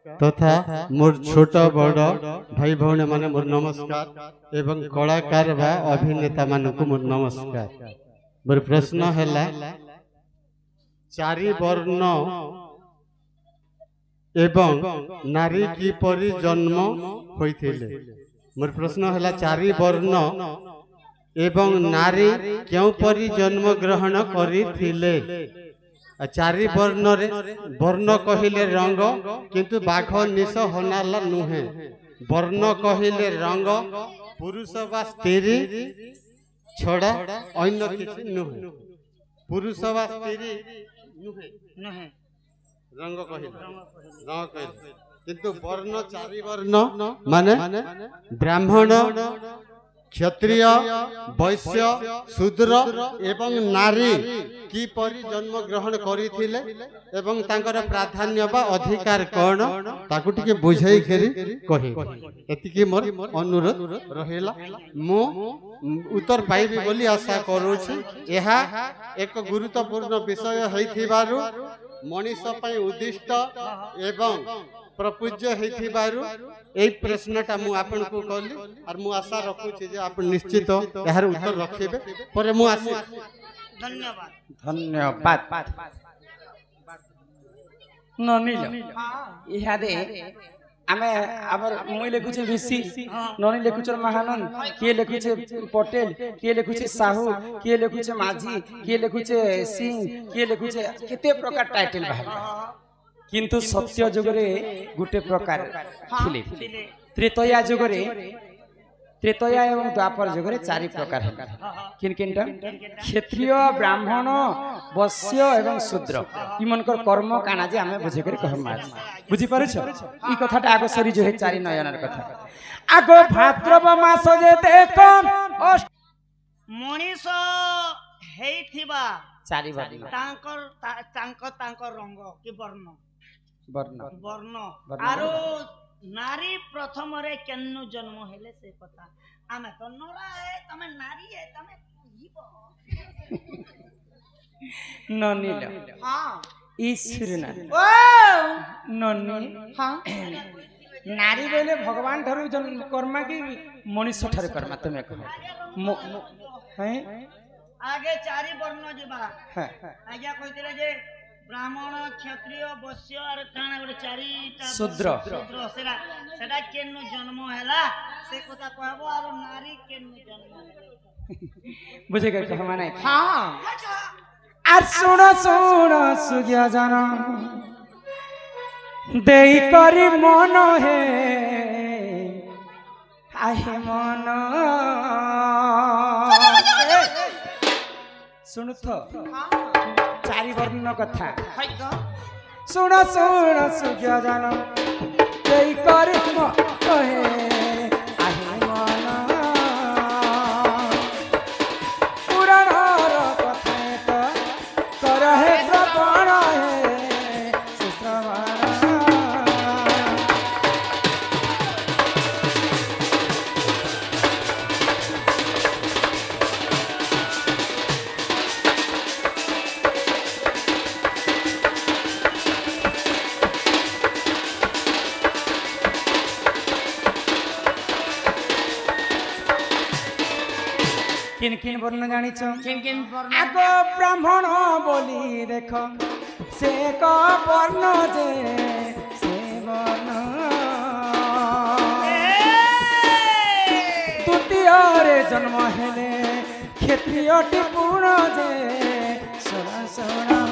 तथा मोर छोट बड़ भाई भौणी माने मोर नमस्कार एवं कलाकार बा अभिनेता मानकु मोर नमस्कार। मोर प्रश्न हैला चारि वर्ण एवं नारी की परि जन्म होइथिले। मोर प्रश्न हैला चारि वर्ण एवं नारी क्यों परि जन्म ग्रहण करिथिले। चारि वर्ण रे वर्ण कहिले रंग किंतु बाघ निश होनाला नुहे। वर्ण कहिले रंग पुरुष बा स्त्री छड़ा अन्य किछि नुहे। पुरुष बा स्त्री नुहे नुहे रंग कहिले किंतु वर्ण चारि वर्ण माने ब्राह्मण क्षत्रिय वैश्य शूद्र एवं नारी की परि जन्म ग्रहण करिथिले एवं तांकर प्राधान्य बा अधिकार कोन ताकु टिके बुझाई करी कहे। एतिकी मोर अनुरोध रहिला। मो उत्तर पाइबी बोली आशा करूछि। एहा एक गुरुत्वपूर्ण विषय हेथिबारु मनीष पई उद्दिष्ट एवं प्रपूज्य हेथिबारु एई प्रश्नटा मु आपन को कहली और मु आशा रखुछि जे आप निश्चित यार उत्तर रखिबे परे मु आसी। धन्यवाद धन्यवाद ननिल इहादे आमे आबर मुई लेखुछे विसी ननी लेखुछे महानंद के लेखुछे पटेल के लेखुछे साहू के लेखुछे माझी के लेखुछे सिंह के लेखुछे केते प्रकार टाइटल बाहर किंतु सत्य जुगरे गुटे प्रकार थिले। त्रेतया जुगरे त्रेतया एवं द्वापर जुगरे चारि प्रकार है। किन किनटा क्षत्रिय ब्राह्मण वैश्य एवं शूद्र इमनकर कर्म काना जे हमें बुझे कर कहम आज बुझी परछ। ई कथाटा आगो सरी जो है चारि नयनर कथा आगो भाद्रव मास जे देखो मनीष हेइथिबा चारि वर्ण तांकर रंग कि वर्ण वर्ण वर्ण आरो नारी प्रथम रे केन्नु जन्म हेले से पता आमे तो नोरा है तमे नारी है तमे जीव ननिल हां ईश्वर ना ओ ननी हां नारी बोले भगवान ठारू जन्म कर्मा की मनुष्य ठारू कर्मा तुम कहो हैं आगे चारि वर्ण जेबा हां आज्ञा कहितले जे ब्राह्मण क्षत्रिय वैश्य और काना गोटे चारिटा शूद्र सेटा केनु जन्म हैला से कथा कहबो और नारी केनु जन्म बुझे गए कह माने हां आ सुनो सुनो सुगिया जाना देई करी मन हे आहे मन सुनु तो चारि वर्ण कथा सुन सुन सुग्या जान देई करी मन हे आहे मन पुराणर कथा तो कर हे श्रवण हे श्रवण किन किन वर्ण जानिछ किन किन वर्ण आगो ब्राह्मण बोली देख से क वर्ण जे से वर्ण तृतीय रे जन्म हेले क्षत्रिय टिपुण जे सोना सोना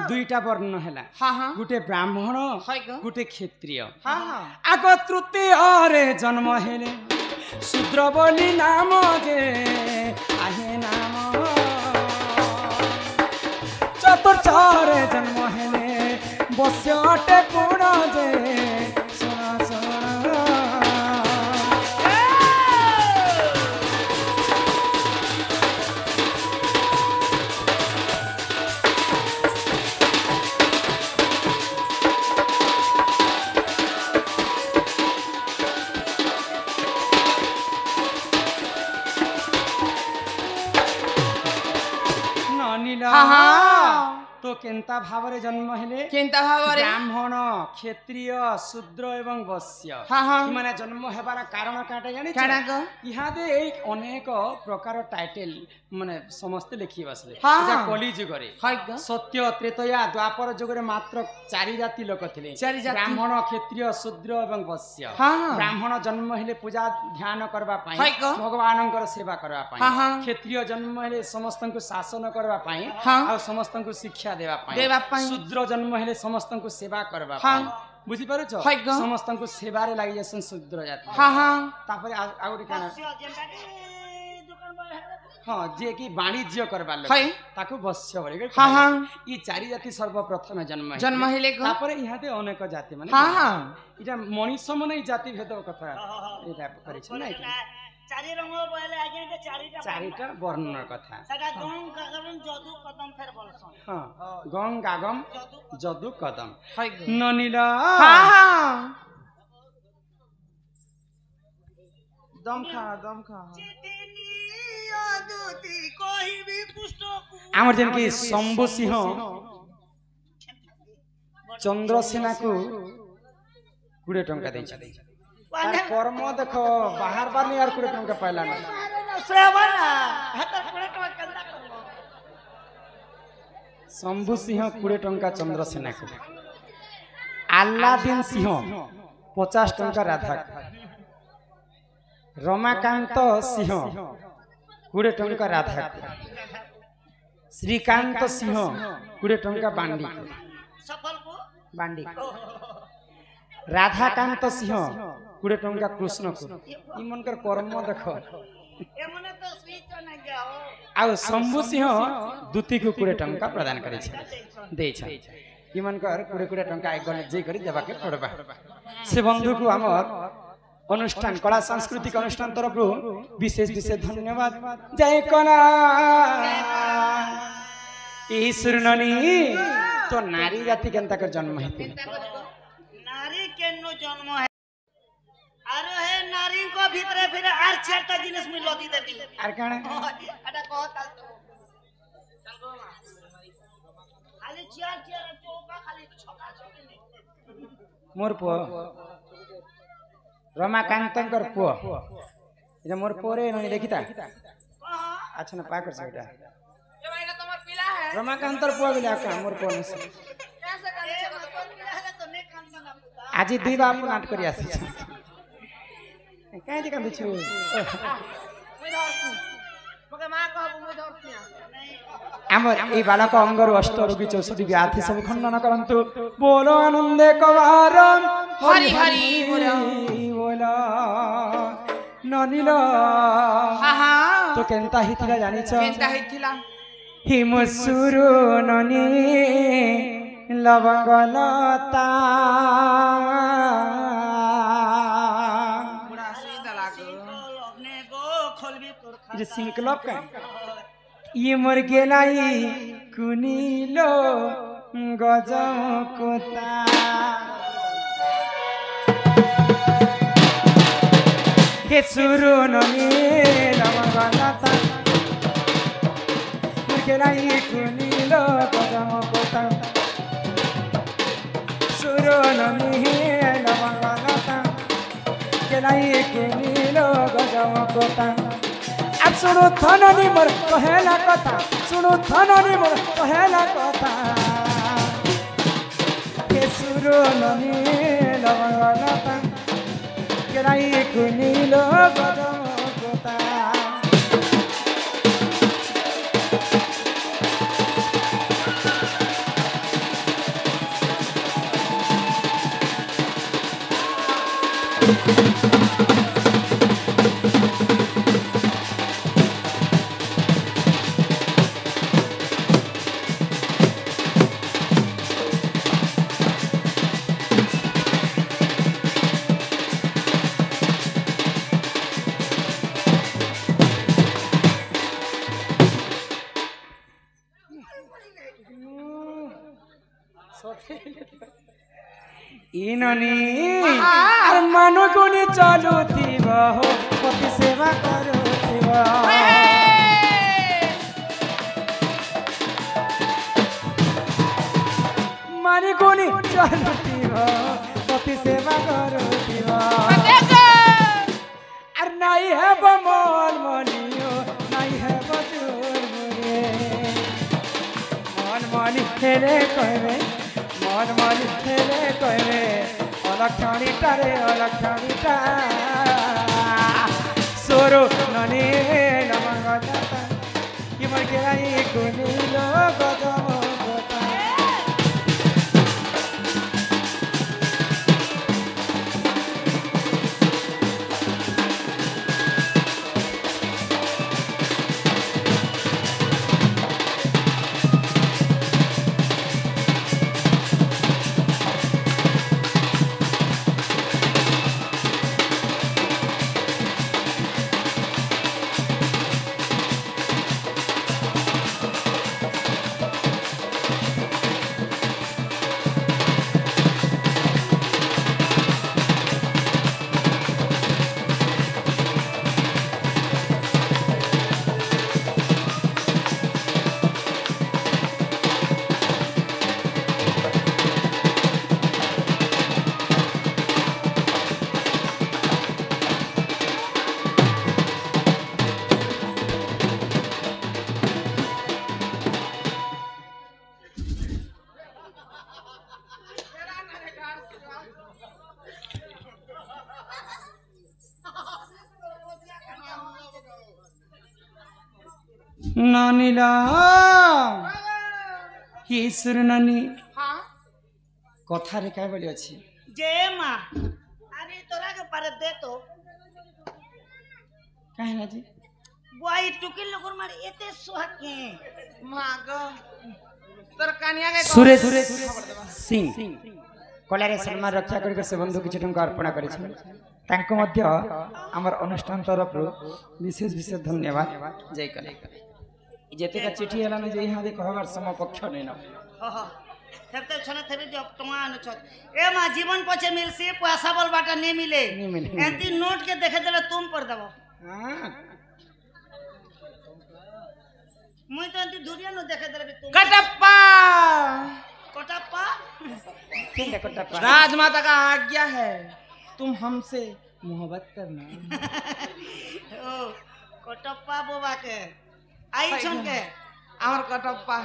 दुईटा वर्ण हैला हां हां गुटे ब्राह्मण गुटे क्षत्रिय हां हां आगो तृतीय रे जन्म हेले शूद्र बोली नाम जे आहे नाम चतुर्थ रे जन्म हेले वैश्य अटे पुण जे सोना सोना ननिल हाँ हाँ तो केंता भावरे जन्म हेले केंता भावरे ब्राह्मण क्षत्रिय शूद्र एवं वैश्य हाँ हाँ इमाने जन्म हेबार कारण काटे जानि काଣା ग इहादे एक अनेक प्रकार टाइटल माने समस्त लिखि बसले हाँ, एटा हाँ। कली जुगरे हाय ग सत्य त्रेतया द्वापर जुगरे मात्र 4 जाति लोक थिले चारि जाति। ब्राह्मण क्षत्रिय शूद्र एवं वैश्य हाँ, हाँ। ब्राह्मण जन्म हेले पूजा ध्यान करबा हाय पई ग भगवानंकर सेवा करबा पई हाँ, हाँ। क्षत्रिय जन्म हेले समस्तंकु शासन करबा पई हाँ। आ समस्तंकु शिक्षा देबा पई देबा पई। शूद्र जन्म हेले समस्तंकु सेवा करबा हाँ। पई बुझी पारुछ हाय ग समस्तंकु सेवारे लागि जसन शूद्र जाति हाँ हाँ तापरे आउरी काना ବସ୍ୟ ଯେନ୍ଟାକି ଦୋକାନ ବଜାର ହେଲେ हाँ जे की वाणिज्य करबा लोक हाय ताकू वश्य बोले हाँ हाँ ई 4 जाति सर्वप्रथम जन्म जन्म हेले ग तापरे इहाते अनेक जाति माने हाँ हाँ इटा मनीष मने ई जाति भेद कथा एटा करिछ नै ଚାରି ରଙ୍ଗ ବୋଇଲେ ଆଜ୍ଞା ଏଟା ଚାରିଟା चारिटा वर्णन कथा ସେଟା ଗଂ କାଗରନ୍ ଯଦୁ କଦମ ଫେର ବୋଲସନ୍ हाँ गंग गागम जदु कदम हाय ग ननीला हाँ हाँ दम खा ଚିଠିନି ଅଦୁତି କହିବି ପୁଷ୍ଟକୁ आमर जन की शंभु सिंह चंद्रसेना को 20 टंका दैछ तार कर्म देखो बाहर बार नहीं यार 20 टंका पाइला ना ଶ୍ରାବଣ ହାତ 20 ଟଙ୍କା କେନ୍ତା କରିବ शंभु सिंह 20 टंका चंद्रसेना को आल्लादीन सिंह 50 टंका राधा रमाकांत सिंह 20 टंका राधा श्रीकांत सिंह 20 टंका बांडी ସଫଲକୁ बांडी राधाकांत सिंह 20 टंका कृष्ण को ई मनकर कर्म देखो ଏମାନେ ତ ସ୍ୱିଚ ନା ଯାଅ आ शंभु सिंह दूती को 20 टंका प्रदान करे दे ई मनकर 20 टंका गणित जे करी देबा के पड़बा से बंधु को हमर अनुष्ठान कला सांस्कृतिक अनुष्ठान तरफ विशेष विशेष धन्यवाद जय कला ईश्वर ननी तो नारी जाति केनता कर जन्म हेते नारी केन्नु जन्म है आरो हे नारी को भीतरे फिर आर चारटा जिनिस मि लदी देती आर काणे अटा कह ताल तो खाली चार चार चौका खाली छका छकी नहीं मोर पो रमाकांतंकर पो इजा मोर पोरे ननी देखिता अच्छा ना पाकर से बेटा ये भाईला तुम्हार पिला है रमाकांतर पो बिला का मोर पो नसे कैसे करे तो ने कान ना पुता आज दुई बाप नाट करी आसी काहे कांदे छु मुई धरती मगे मां कहबो मुई धरती आमर ए बालक अंगर अष्ट रोगी 64 व्याधि सब खंडन करंतु बोलो आनंदे कवार हरि हरि बोलो बोलो ननिलो हाँ हाँ तो केनता हितिला जानि छ केंता हिथिला हिमसुरु ननी लवंगलता बुढ़ा सीधा लागो अपने गो खोलबी तोर खा जे सिंकलप का ये मर गेलाई कुनीलो गजम कोता के सुरु ननी लवंगलता मर गेलाई कुनीलो गजम कोता सुरु ननी लवंगलता गेलाई कुनीलो गजम कोता अब सुनो थननी मोर कहेला कथा सुनो थननी मोर कहेला कथा के सुरो ननी लवंगलता केराई कुनीलो गजम कोता इननी आर मानो गुनी चलुथिब हो पति सेवा करुथिब କରୁଥିବ ପତି ସେବା କରୁଥିବ আর নাই হেব মন মনিও নাই হেব তোর মনে মন মনি ফেলে কইবে মন মনি ফেলে কইবে অলক্ষণীটা সরো ননি নমগতা কি মর গেলাই গুনিল গদম গতা নানিলা কিসুর নানি কথা রে কাই বলি আছে जे माँ अरे तोरा के पारे दे तो কাহে না জি बुआई टुकिल लोगन मार एते सुहाके मागो तोर कानिया के সুরেশ সিং কলারে সম্মান রক্ষা করি সে বন্ধু কিছু টঙ্কা অর্পণ করেছে তাঙ্কু মধ্য আমার অনুষ্ঠান তরফରୁ বিশেষ বিশেষ ধন্যবাদ জয় কলে যেতেকা চিঠি হেলা না যে ইহাদে कहबार समपक्ष नै न तब तक छना थेरे जब तमा अनुछत ए माँ जीवन पछे मिलसी पैसा बोल बाटा नहीं मिले एती नोट के देखे देले तुम पर दबो हां मुई तो एती दुरिया न देखे देले तुम कटप्पा कोटाप्पा ठीक है कटप्पा राजमाता का आज्ञा है तुम हमसे मोहब्बत करना ओ कोटाप्पा बोबा के आई छन के আমার কটপ্পা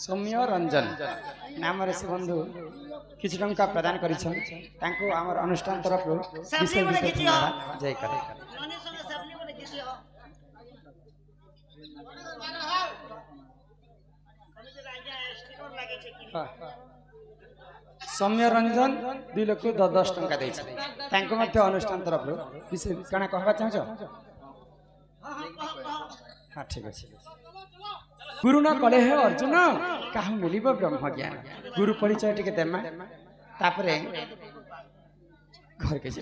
सौम्य रंजन नाम रे से बंधु किछ टंका प्रदान करिछन तांको हमर अनुष्ठान तरफରୁ सबली बोले किछि हो जय करे ननी संगे सबली बोले किछि हो कने जे राजा स्टिकर लागे छे कि सौम्य रंजन 2 लाख 10 टंका दै छै तांको मध्य अनुष्ठान तरफରୁ विशेष काना कहबा चाहछ हां ठीक अछि गुरु न कले हे अर्जुन काहु मिलिब ब्रह्म ज्ञान गुरु परिचय टिके देमा तापरे घर के जे